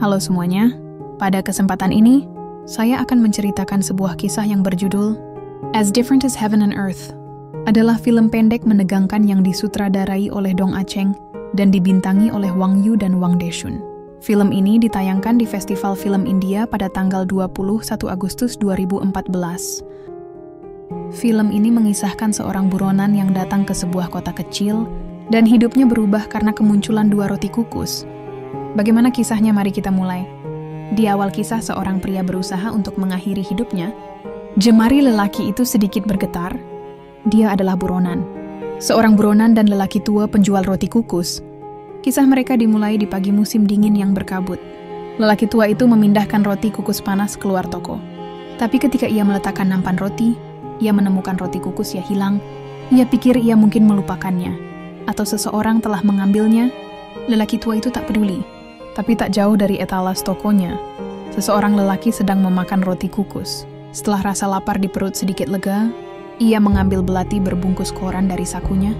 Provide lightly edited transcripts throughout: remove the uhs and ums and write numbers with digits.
Halo semuanya, pada kesempatan ini, saya akan menceritakan sebuah kisah yang berjudul As Different as Heaven and Earth. Adalah film pendek menegangkan yang disutradarai oleh Dong A-cheng dan dibintangi oleh Wang Yu dan Wang Deshun. Film ini ditayangkan di Festival Film India pada tanggal 21 Agustus 2014. Film ini mengisahkan seorang buronan yang datang ke sebuah kota kecil dan hidupnya berubah karena kemunculan dua roti kukus. Bagaimana kisahnya? Mari kita mulai. Di awal kisah, seorang pria berusaha untuk mengakhiri hidupnya. Jemari lelaki itu sedikit bergetar. Dia adalah buronan. Seorang buronan dan lelaki tua penjual roti kukus. Kisah mereka dimulai di pagi musim dingin yang berkabut. Lelaki tua itu memindahkan roti kukus panas keluar toko. Tapi ketika ia meletakkan nampan roti, ia menemukan roti kukus hilang. Ia pikir ia mungkin melupakannya, atau seseorang telah mengambilnya. Lelaki tua itu tak peduli. Tapi tak jauh dari etalas tokonya, seseorang lelaki sedang memakan roti kukus. Setelah rasa lapar di perut sedikit lega, ia mengambil belati berbungkus koran dari sakunya.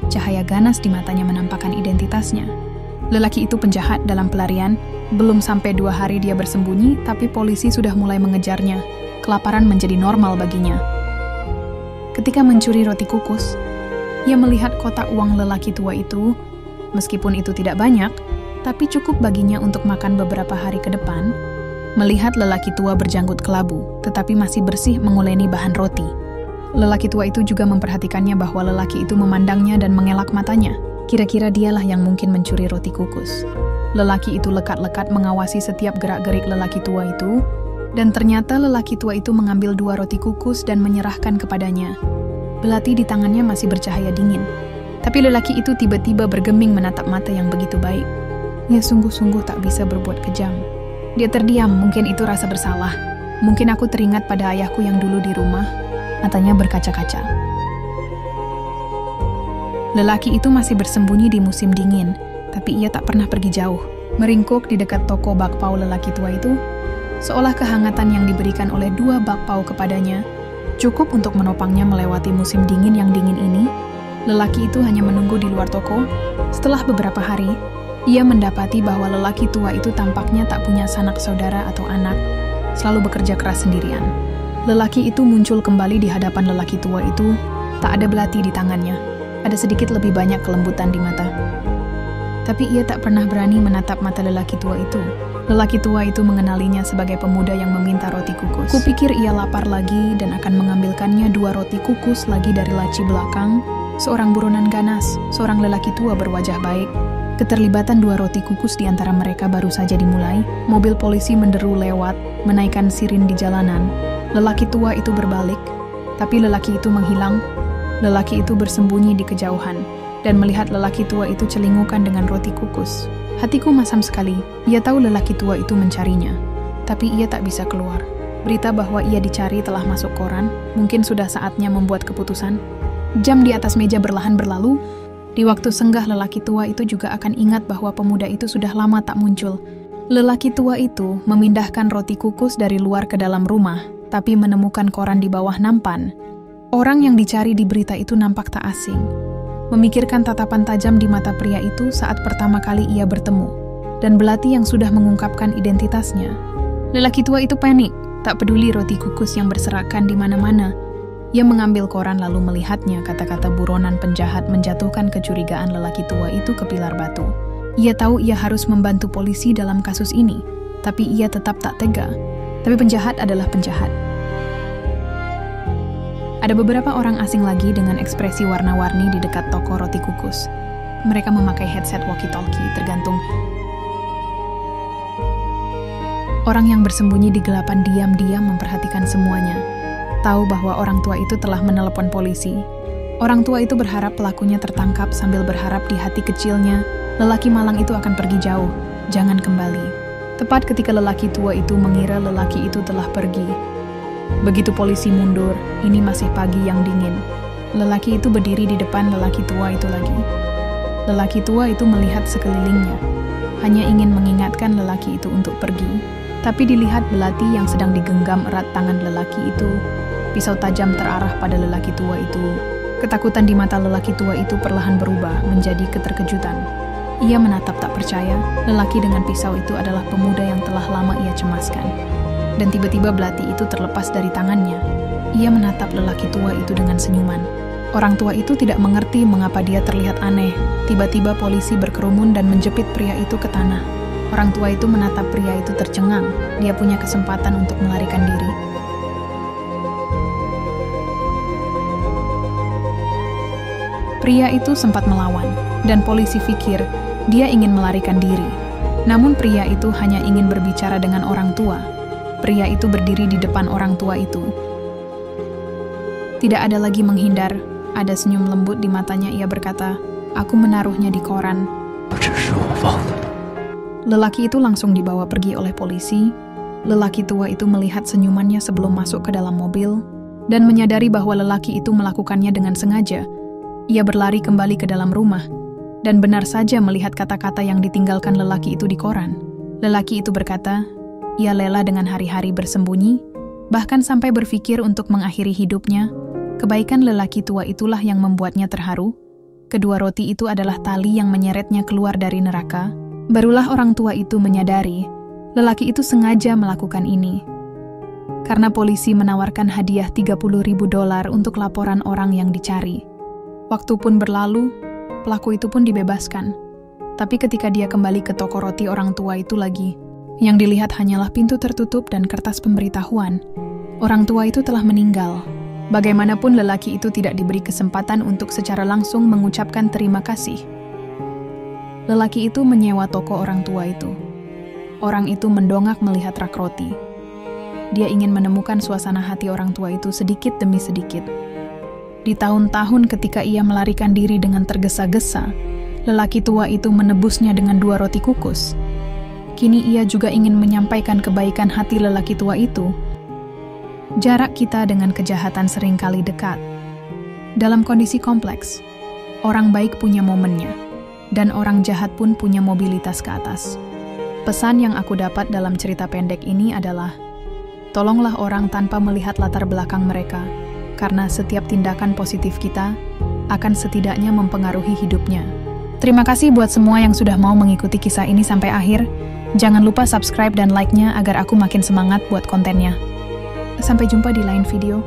Cahaya ganas di matanya menampakkan identitasnya. Lelaki itu penjahat dalam pelarian. Belum sampai 2 hari dia bersembunyi, tapi polisi sudah mulai mengejarnya. Kelaparan menjadi normal baginya. Ketika mencuri roti kukus, ia melihat kotak uang lelaki tua itu. Meskipun itu tidak banyak, tapi cukup baginya untuk makan beberapa hari ke depan. Melihat lelaki tua berjanggut kelabu, tetapi masih bersih menguleni bahan roti. Lelaki tua itu juga memperhatikannya bahwa lelaki itu memandangnya dan mengelak matanya. Kira-kira dialah yang mungkin mencuri roti kukus. Lelaki itu lekat-lekat mengawasi setiap gerak-gerik lelaki tua itu, dan ternyata lelaki tua itu mengambil 2 roti kukus dan menyerahkan kepadanya. Belati di tangannya masih bercahaya dingin. Tapi lelaki itu tiba-tiba bergeming menatap mata yang begitu baik. Ia sungguh-sungguh tak bisa berbuat kejam. Dia terdiam, mungkin itu rasa bersalah. Mungkin aku teringat pada ayahku yang dulu di rumah. Matanya berkaca-kaca. Lelaki itu masih bersembunyi di musim dingin, tapi ia tak pernah pergi jauh. Meringkuk di dekat toko bakpao lelaki tua itu, seolah kehangatan yang diberikan oleh 2 bakpao kepadanya cukup untuk menopangnya melewati musim dingin yang dingin ini. Lelaki itu hanya menunggu di luar toko. Setelah beberapa hari, ia mendapati bahwa lelaki tua itu tampaknya tak punya sanak saudara atau anak, selalu bekerja keras sendirian. Lelaki itu muncul kembali di hadapan lelaki tua itu, tak ada belati di tangannya, ada sedikit lebih banyak kelembutan di mata. Tapi ia tak pernah berani menatap mata lelaki tua itu. Lelaki tua itu mengenalinya sebagai pemuda yang meminta roti kukus. Kupikir ia lapar lagi dan akan mengambilkannya 2 roti kukus lagi dari laci belakang. Seorang buronan ganas, seorang lelaki tua berwajah baik. Keterlibatan 2 roti kukus di antara mereka baru saja dimulai. Mobil polisi menderu lewat, menaikkan sirin di jalanan. Lelaki tua itu berbalik, tapi lelaki itu menghilang. Lelaki itu bersembunyi di kejauhan, dan melihat lelaki tua itu celingukan dengan roti kukus. Hatiku masam sekali. Ia tahu lelaki tua itu mencarinya, tapi ia tak bisa keluar. Berita bahwa ia dicari telah masuk koran. Mungkin sudah saatnya membuat keputusan. Jam di atas meja berlahan berlalu. Di waktu senggah lelaki tua itu juga akan ingat bahwa pemuda itu sudah lama tak muncul. Lelaki tua itu memindahkan roti kukus dari luar ke dalam rumah, tapi menemukan koran di bawah nampan. Orang yang dicari di berita itu nampak tak asing. Memikirkan tatapan tajam di mata pria itu saat pertama kali ia bertemu, dan belati yang sudah mengungkapkan identitasnya. Lelaki tua itu panik, tak peduli roti kukus yang berserakan di mana-mana. Ia mengambil koran lalu melihatnya. Kata-kata buronan penjahat menjatuhkan kecurigaan lelaki tua itu ke pilar batu. Ia tahu ia harus membantu polisi dalam kasus ini, tapi ia tetap tak tega. Tapi penjahat adalah penjahat. Ada beberapa orang asing lagi dengan ekspresi warna-warni di dekat toko roti kukus. Mereka memakai headset walkie-talkie tergantung. Orang yang bersembunyi di gelapan diam-diam memperhatikan semuanya. Tahu bahwa orang tua itu telah menelepon polisi. Orang tua itu berharap pelakunya tertangkap sambil berharap di hati kecilnya, lelaki malang itu akan pergi jauh, jangan kembali. Tepat ketika lelaki tua itu mengira lelaki itu telah pergi. Begitu polisi mundur, ini masih pagi yang dingin. Lelaki itu berdiri di depan lelaki tua itu lagi. Lelaki tua itu melihat sekelilingnya, hanya ingin mengingatkan lelaki itu untuk pergi. Tapi dilihat belati yang sedang digenggam erat tangan lelaki itu. Pisau tajam terarah pada lelaki tua itu. Ketakutan di mata lelaki tua itu perlahan berubah menjadi keterkejutan. Ia menatap tak percaya, lelaki dengan pisau itu adalah pemuda yang telah lama ia cemaskan. Dan tiba-tiba belati itu terlepas dari tangannya. Ia menatap lelaki tua itu dengan senyuman. Orang tua itu tidak mengerti mengapa dia terlihat aneh. Tiba-tiba polisi berkerumun dan menjepit pria itu ke tanah. Orang tua itu menatap pria itu tercengang. Dia punya kesempatan untuk melarikan diri. Pria itu sempat melawan, dan polisi pikir dia ingin melarikan diri. Namun pria itu hanya ingin berbicara dengan orang tua. Pria itu berdiri di depan orang tua itu. Tidak ada lagi menghindar, ada senyum lembut di matanya. Ia berkata, "Aku menaruhnya di koran." Lelaki itu langsung dibawa pergi oleh polisi. Lelaki tua itu melihat senyumannya sebelum masuk ke dalam mobil, dan menyadari bahwa lelaki itu melakukannya dengan sengaja. Ia berlari kembali ke dalam rumah, dan benar saja melihat kata-kata yang ditinggalkan lelaki itu di koran. Lelaki itu berkata, ia rela dengan hari-hari bersembunyi, bahkan sampai berpikir untuk mengakhiri hidupnya. Kebaikan lelaki tua itulah yang membuatnya terharu. Kedua roti itu adalah tali yang menyeretnya keluar dari neraka. Barulah orang tua itu menyadari, lelaki itu sengaja melakukan ini. Karena polisi menawarkan hadiah $30.000 untuk laporan orang yang dicari. Waktu pun berlalu, pelaku itu pun dibebaskan. Tapi ketika dia kembali ke toko roti orang tua itu lagi, yang dilihat hanyalah pintu tertutup dan kertas pemberitahuan. Orang tua itu telah meninggal. Bagaimanapun lelaki itu tidak diberi kesempatan untuk secara langsung mengucapkan terima kasih. Lelaki itu menyewa toko orang tua itu. Orang itu mendongak melihat rak roti. Dia ingin menemukan suasana hati orang tua itu sedikit demi sedikit. Di tahun-tahun ketika ia melarikan diri dengan tergesa-gesa, lelaki tua itu menebusnya dengan 2 roti kukus. Kini ia juga ingin menyampaikan kebaikan hati lelaki tua itu. Jarak kita dengan kejahatan seringkali dekat. Dalam kondisi kompleks, orang baik punya momennya, dan orang jahat pun punya mobilitas ke atas. Pesan yang aku dapat dalam cerita pendek ini adalah, tolonglah orang tanpa melihat latar belakang mereka, karena setiap tindakan positif kita akan setidaknya mempengaruhi hidupnya. Terima kasih buat semua yang sudah mau mengikuti kisah ini sampai akhir. Jangan lupa subscribe dan like-nya agar aku makin semangat buat kontennya. Sampai jumpa di lain video.